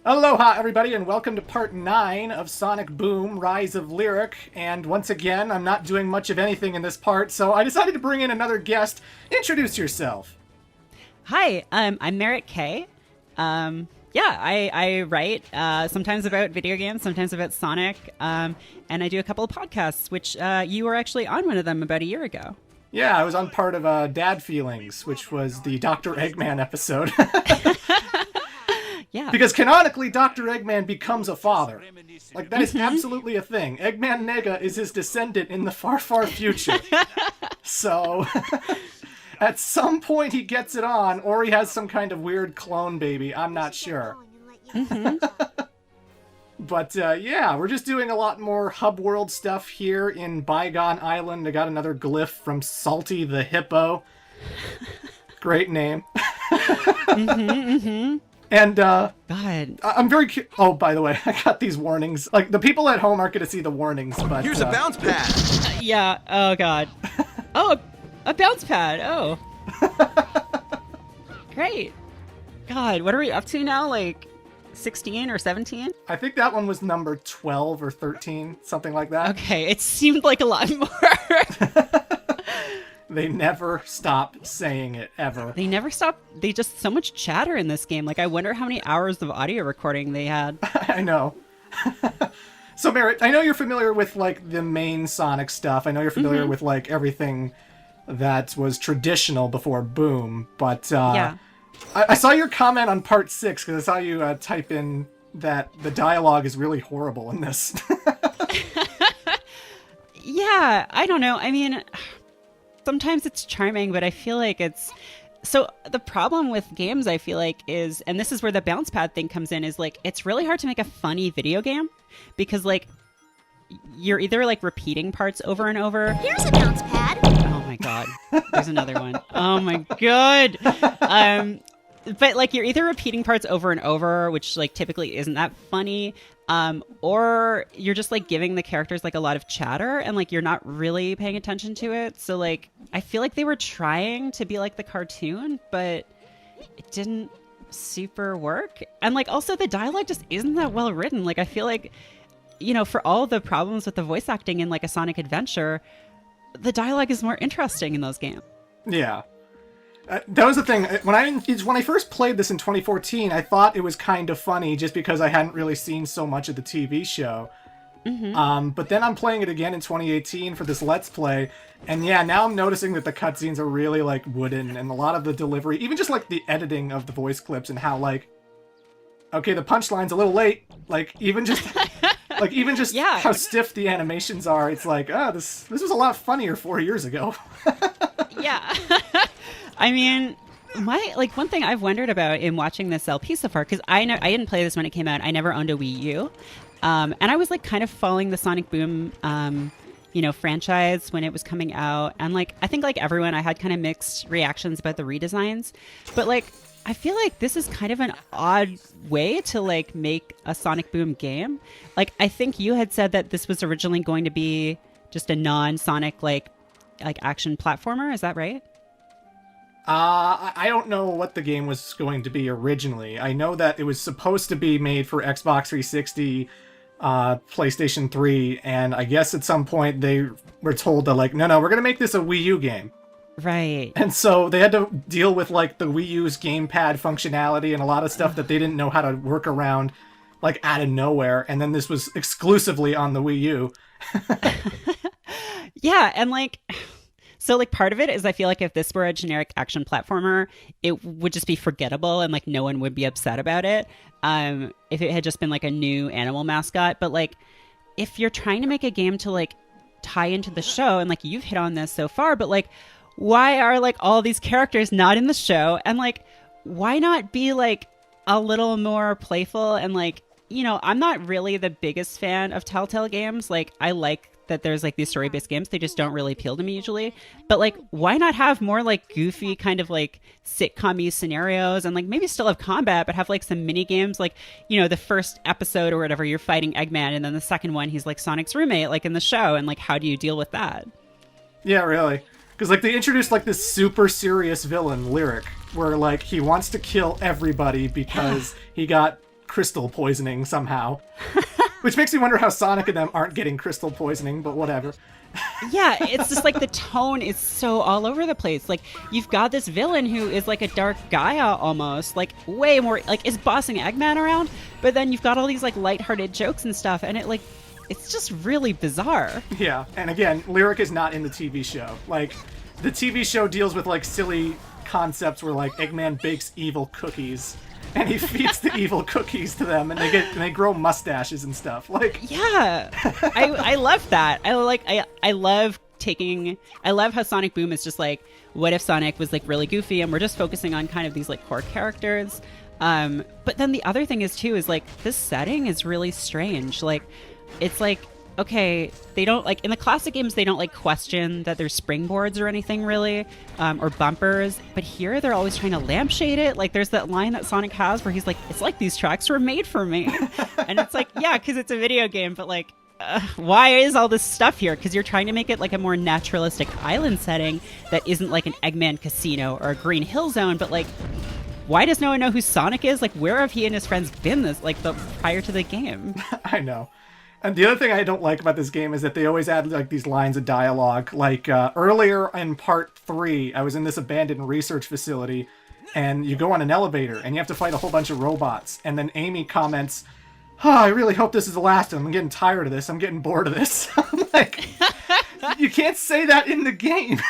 Aloha, everybody, and welcome to part 9 of Sonic Boom, Rise of Lyric. And once again, I'm not doing much of anything in this part, so I decided to bring in another guest. Introduce yourself. Hi, I'm Merritt K. I write sometimes about video games, sometimes about Sonic, and I do a couple of podcasts, which you were actually on one of them about a year ago. Yeah, I was on part of Dad Feelings, which was the Dr. Eggman episode. Yeah. Because canonically, Dr. Eggman becomes a father. Like, that is absolutely a thing. Eggman Nega is his descendant in the far, far future. So, at some point he gets it on, or he has some kind of weird clone baby. I'm not sure. But, yeah, we're just doing a lot more hub world stuff here in Bygone Island. I got another glyph from Salty the Hippo. Great name. And, God. I'm very oh, by the way, I got these warnings. Like, the people at home aren't going to see the warnings, but... Here's a bounce pad! Yeah, oh God. Oh, a bounce pad, oh. Great. God, what are we up to now? Like, 16 or 17? I think that one was number 12 or 13, something like that. Okay, it seemed like a lot more. They never stop saying it, ever. They never stop. They just so much chatter in this game. Like, I wonder how many hours of audio recording they had. I know. So, Merritt, I know you're familiar with, like, the main Sonic stuff. I know you're familiar with, like, everything that was traditional before Boom. But Yeah. I saw your comment on part 6, because I saw you type in that the dialogue is really horrible in this. Yeah, I don't know. I mean, sometimes it's charming, but I feel like it's... So the problem with games, I feel like, is, and this is where the bounce pad thing comes in, is like, it's really hard to make a funny video game because, like, you're either, like, repeating parts over and over. Here's a bounce pad. Oh my God. There's another one. Oh my God. But, like, you're either repeating parts over and over, which, like, typically isn't that funny, or you're just, like, giving the characters, like, a lot of chatter and, like, you're not really paying attention to it. So, like, I feel like they were trying to be like the cartoon, but it didn't super work. And, like, also the dialogue just isn't that well written. Like, I feel like, you know, for all the problems with the voice acting in, like, a Sonic adventure, the dialogue is more interesting in those games. Yeah. That was the thing. When I first played this in 2014, I thought it was kind of funny just because I hadn't really seen so much of the TV show. But then I'm playing it again in 2018 for this Let's Play, and yeah, now I'm noticing that the cutscenes are really, like, wooden, and a lot of the delivery, even just, like, the editing of the voice clips and how, like, okay, the punchline's a little late. Like, even just... Yeah. How stiff the animations are. It's like, this was a lot funnier 4 years ago. Yeah. I mean, one thing I've wondered about in watching this LP so far, because I didn't play this when it came out. I never owned a Wii U. And I was, like, kind of following the Sonic Boom, franchise when it was coming out. And, like, I think, like, everyone, I had kind of mixed reactions about the redesigns. But, like, I feel like this is kind of an odd way to, like, make a Sonic Boom game. Like, I think you had said that this was originally going to be just a non-Sonic, like action platformer. Is that right? I don't know what the game was going to be originally. I know that it was supposed to be made for Xbox 360, PlayStation 3, and I guess at some point they were told that, like, no, we're going to make this a Wii U game. Right. And so they had to deal with, like, the Wii U's gamepad functionality and a lot of stuff that they didn't know how to work around, like, out of nowhere. And then this was exclusively on the Wii U. Yeah, and, like... So, like, part of it is I feel like if this were a generic action platformer, it would just be forgettable and, like, no one would be upset about it if it had just been, like, a new animal mascot. But, like, if you're trying to make a game to, like, tie into the show, and, like, you've hit on this so far, but, like, why are, like, all these characters not in the show? And, like, why not be, like, a little more playful? And, like, you know, I'm not really the biggest fan of Telltale games. Like, I like that there's, like, these story-based games. They just don't really appeal to me usually. But, like, why not have more, like, goofy kind of, like, sitcom-y scenarios and, like, maybe still have combat, but have, like, some mini games, like, you know, the first episode or whatever, you're fighting Eggman, and then the second one, he's, like, Sonic's roommate, like, in the show, and, like, how do you deal with that? Yeah, really. Because, like, they introduced, like, this super serious villain, Lyric, where, like, he wants to kill everybody because he got crystal poisoning somehow. Which makes me wonder how Sonic and them aren't getting crystal poisoning, but whatever. Yeah, it's just like the tone is so all over the place. Like, you've got this villain who is like a dark Gaia almost, like way more, like is bossing Eggman around, but then you've got all these like lighthearted jokes and stuff, and it's just really bizarre. Yeah, and again, Lyric is not in the TV show. Like, the TV show deals with like silly concepts where like Eggman bakes evil cookies and he feeds the evil cookies to them, and they grow mustaches and stuff. Like, yeah, I love that. I love how Sonic Boom is just like, what if Sonic was like really goofy and we're just focusing on kind of these like core characters. But then the other thing is too is like this setting is really strange. Like, it's like, okay, they don't like in the classic games, they don't like question that there's springboards or anything really, or bumpers. But here they're always trying to lampshade it. Like, there's that line that Sonic has where he's like, it's like these tracks were made for me. And it's like, yeah, because it's a video game, but like, why is all this stuff here? Because you're trying to make it like a more naturalistic island setting that isn't like an Eggman casino or a Green Hill Zone, but like, why does no one know who Sonic is? Like, where have he and his friends been prior to the game? I know. And the other thing I don't like about this game is that they always add like these lines of dialogue. Like earlier in part 3, I was in this abandoned research facility, and you go on an elevator and you have to fight a whole bunch of robots. And then Amy comments, "Oh, I really hope this is the last one. I'm getting tired of this. I'm getting bored of this." I'm like, you can't say that in the game.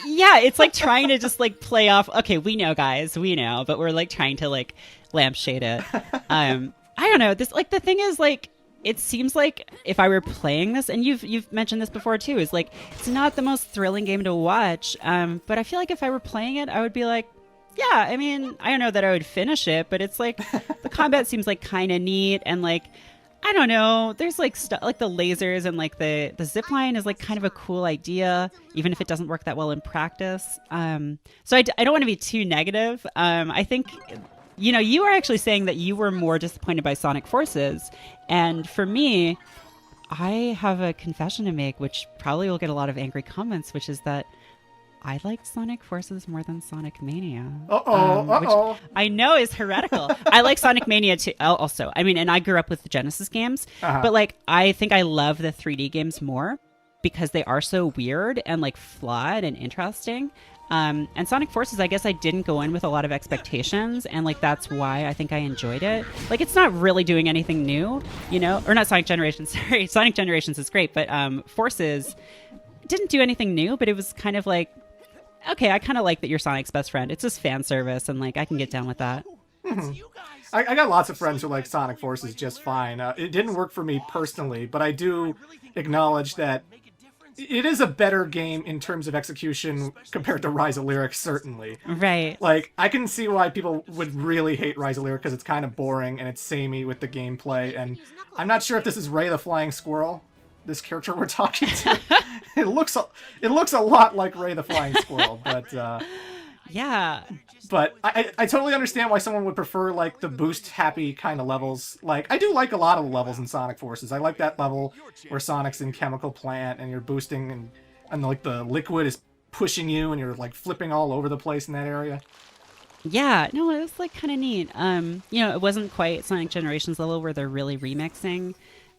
Yeah, it's like trying to just like play off. Okay, we know, guys, we know, but we're like trying to like lampshade it. I don't know. This like the thing is like, it seems like if I were playing this, and you've mentioned this before too, is like it's not the most thrilling game to watch. But I feel like if I were playing it, I would be like, yeah, I mean, I don't know that I would finish it, but it's like the combat seems like kind of neat, and like, I don't know, there's like stuff like the lasers and like the zip line is like kind of a cool idea, even if it doesn't work that well in practice. So I don't want to be too negative. I think, you know, you were actually saying that you were more disappointed by Sonic Forces. And for me, I have a confession to make, which probably will get a lot of angry comments, which is that I liked Sonic Forces more than Sonic Mania. Which I know is heretical. I like Sonic Mania too, also. I mean, and I grew up with the Genesis games, but like, I think I love the 3D games more because they are so weird and like flawed and interesting. And Sonic Forces, I guess I didn't go in with a lot of expectations, and like that's why I think I enjoyed it. Like, it's not really doing anything new, you know, or not Sonic Generations. Sorry, Sonic Generations is great, but Forces didn't do anything new. But it was kind of like, okay, I kind of like that you're Sonic's best friend. It's just fan service, and like I can get down with that. I got lots of friends who like Sonic Forces just fine. It didn't work for me personally, but I do acknowledge that it is a better game in terms of execution compared to Rise of Lyric, certainly. Right. Like, I can see why people would really hate Rise of Lyric because it's kind of boring and it's samey with the gameplay. And I'm not sure if this is Ray the Flying Squirrel, this character we're talking to. It looks a lot like Ray the Flying Squirrel, but yeah. But I totally understand why someone would prefer like the boost happy kind of levels. Like, I do like a lot of the levels in Sonic Forces. I like that level where Sonic's in Chemical Plant and you're boosting and like the liquid is pushing you and you're like flipping all over the place in that area. Yeah, no, it was like kind of neat. You know, it wasn't quite Sonic Generations level where they're really remixing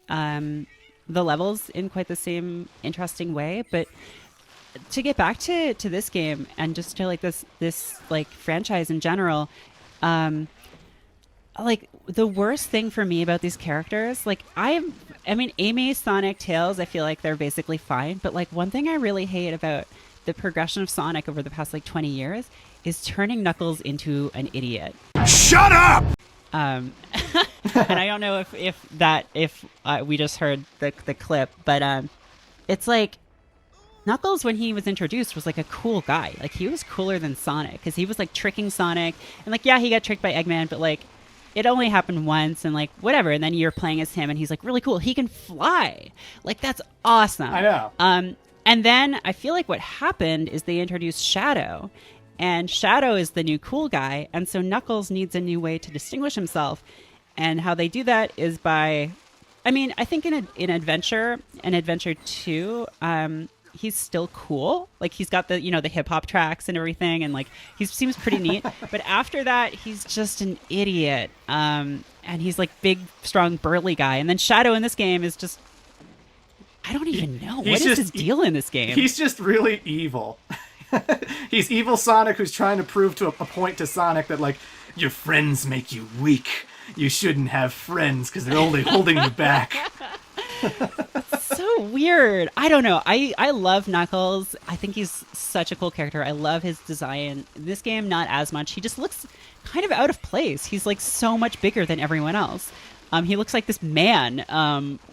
the levels in quite the same interesting way, but to get back to this game and just to like this like franchise in general, like the worst thing for me about these characters, like I mean, Amy, Sonic, Tails, I feel like they're basically fine, but like one thing I really hate about the progression of Sonic over the past like 20 years is turning Knuckles into an idiot. Shut up! And I don't know if we just heard the clip, but it's like Knuckles, when he was introduced, was like a cool guy. Like, he was cooler than Sonic because he was like tricking Sonic, and like, yeah, he got tricked by Eggman, but like it only happened once, and like whatever. And then you're playing as him, and he's like really cool. He can fly. Like, that's awesome. I know. And then I feel like what happened is they introduced Shadow, and Shadow is the new cool guy, and so Knuckles needs a new way to distinguish himself. And how they do that is by, I mean, I think in Adventure 2, he's still cool. Like, he's got the, you know, the hip hop tracks and everything, and like he seems pretty neat. But after that, he's just an idiot. And and he's like big, strong, burly guy. And then Shadow in this game is just, I don't even know. What is his deal in this game? He's just really evil. He's evil Sonic who's trying to prove to a point to Sonic that, like, your friends make you weak. You shouldn't have friends because they're only holding you back. So weird. I don't know. I love Knuckles. I think he's such a cool character. I love his design. In this game, not as much. He just looks kind of out of place. He's like so much bigger than everyone else. He looks like this man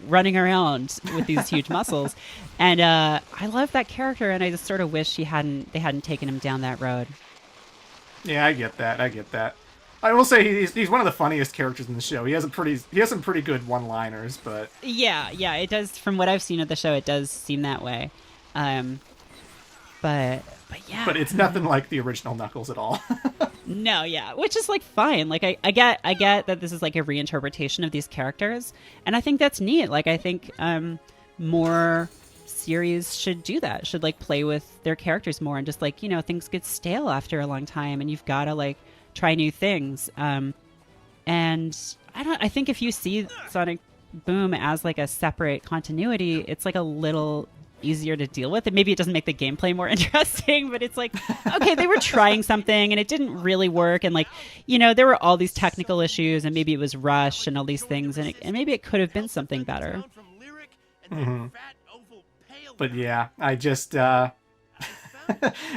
running around with these huge muscles. And I love that character, and I just sort of wish they hadn't taken him down that road. Yeah, I get that. I will say he's one of the funniest characters in the show. He has some pretty good one-liners, but yeah, it does. From what I've seen of the show, it does seem that way. But yeah, but it's nothing like the original Knuckles at all. No, yeah, which is like fine. Like I get that this is like a reinterpretation of these characters, and I think that's neat. Like I think more series should do that. Should like play with their characters more, and just like, you know, things get stale after a long time, and you've got to like try new things. And I think if you see Sonic Boom as like a separate continuity, it's like a little easier to deal with. And maybe it doesn't make the gameplay more interesting, but it's like, okay, they were trying something and it didn't really work, and like, you know, there were all these technical issues, and maybe it was rushed and all these things, and maybe it could have been something better. Mm-hmm. But yeah, I just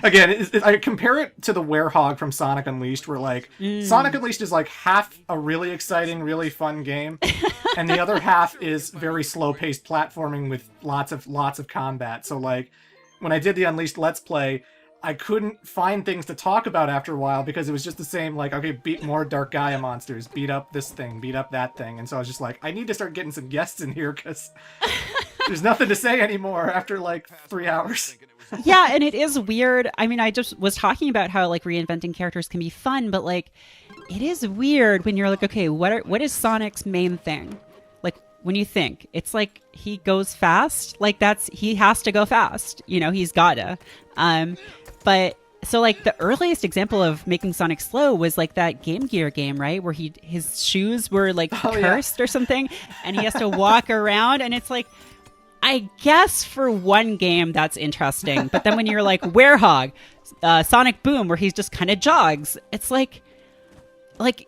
again, I compare it to the Werehog from Sonic Unleashed, where like Sonic Unleashed is like half a really exciting, really fun game, and the other half is very slow-paced platforming with lots of combat. So like when I did the Unleashed Let's Play, I couldn't find things to talk about after a while because it was just the same, like, okay, beat more Dark Gaia monsters, beat up this thing, beat up that thing. And so I was just like, I need to start getting some guests in here because there's nothing to say anymore after like 3 hours. Yeah, and it is weird. I mean, I just was talking about how like reinventing characters can be fun, but like it is weird when you're like, okay, what is Sonic's main thing? Like when you think, it's like he goes fast, like he has to go fast, you know, he's gotta. But so like the earliest example of making Sonic slow was like that Game Gear game, right? Where his shoes were like cursed or something, and he has to walk around, and it's like, I guess for one game that's interesting, but then when you're like Werehog, Sonic Boom, where he just kind of jogs, it's like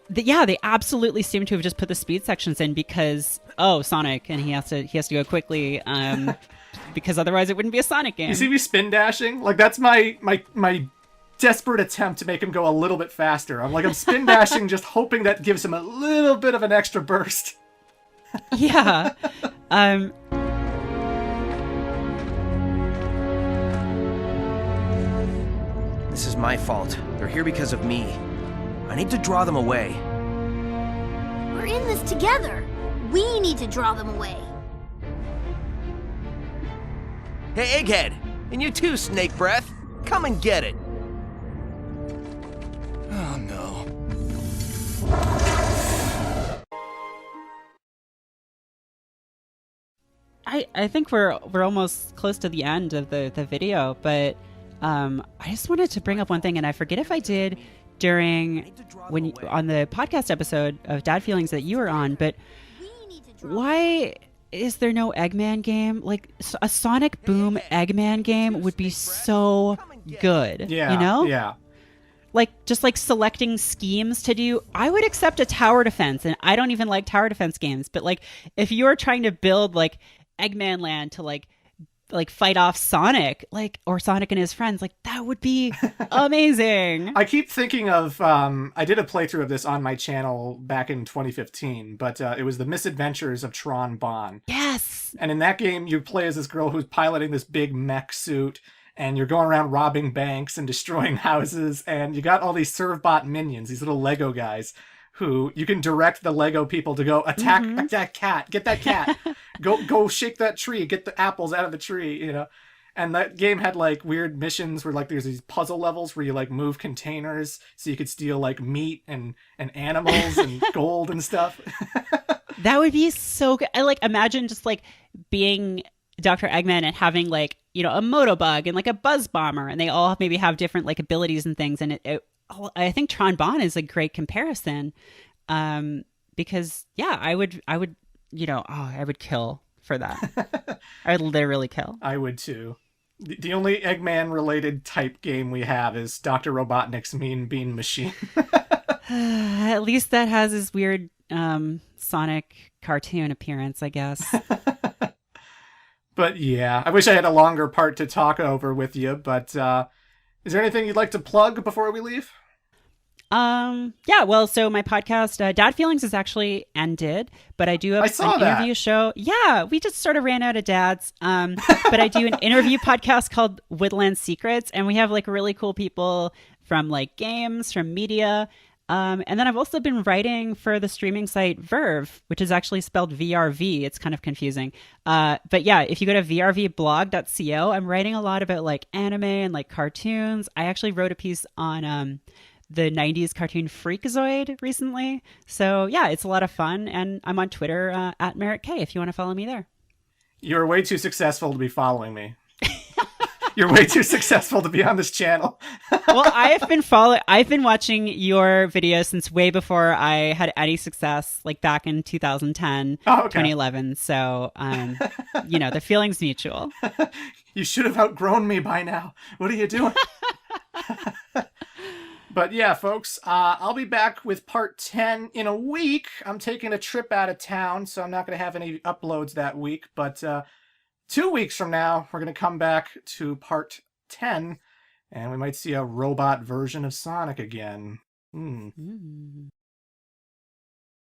they absolutely seem to have just put the speed sections in because Sonic, and he has to go quickly, because otherwise it wouldn't be a Sonic game. You see me spin dashing? Like that's my desperate attempt to make him go a little bit faster. I'm spin dashing, just hoping that gives him a little bit of an extra burst. Yeah. This is my fault. They're here because of me. I need to draw them away. We're in this together. We need to draw them away. Hey, Egghead! And you too, Snake Breath! Come and get it! Oh, no. I think we're almost close to the end of the video, but I just wanted to bring up one thing, and I forget if I did on the podcast episode of Dad Feelings that you were on, but why is there no Eggman game? Like a Sonic Boom Eggman game would be so good. Yeah, you know? Yeah. Like just like selecting schemes to do. I would accept a tower defense, and I don't even like tower defense games, but like if you're trying to build like Eggman Land to like fight off Sonic, like, or Sonic and his friends, like that would be amazing. I keep thinking of I did a playthrough of this on my channel back in 2015, but it was the Misadventures of Tron Bonne. Yes. And in that game you play as this girl who's piloting this big mech suit, and you're going around robbing banks and destroying houses, and you got all these Servbot minions, these little Lego guys who you can direct the Lego people to go attack that cat, get that cat, go shake that tree, get the apples out of the tree, you know. And that game had like weird missions where like there's these puzzle levels where you like move containers so you could steal like meat and animals and gold and stuff. That would be so good. I like imagine just like being Dr. Eggman and having like, you know, a Motobug and like a Buzz Bomber, and they all maybe have different like abilities and things, and I think Tron Bonne is a great comparison, because I would, I would kill for that. I would literally kill. I would too. The only Eggman related type game we have is Dr. Robotnik's Mean Bean Machine. At least that has his weird Sonic cartoon appearance, I guess. But yeah, I wish I had a longer part to talk over with you, but is there anything you'd like to plug before we leave? Yeah, well, so my podcast, Dad Feelings, is actually ended, but I do have an interview show. Yeah, we just sort of ran out of dads. But I do an interview podcast called Woodland Secrets, and we have like really cool people from like games, from media. And then I've also been writing for the streaming site Verve, which is actually spelled VRV. It's kind of confusing. But yeah, if you go to vrvblog.co, I'm writing a lot about like anime and like cartoons. I actually wrote a piece on the 90s cartoon Freakazoid recently. So yeah, it's a lot of fun. And I'm on Twitter at Merritt K if you want to follow me there. You're way too successful to be following me. You're way too successful to be on this channel. Well, I've been watching your videos since way before I had any success, like back in 2010, 2011. So, the feeling's mutual. You should have outgrown me by now. What are you doing? But yeah, folks, I'll be back with part 10 in a week. I'm taking a trip out of town, so I'm not going to have any uploads that week. But 2 weeks from now, we're going to come back to part 10, and we might see a robot version of Sonic again.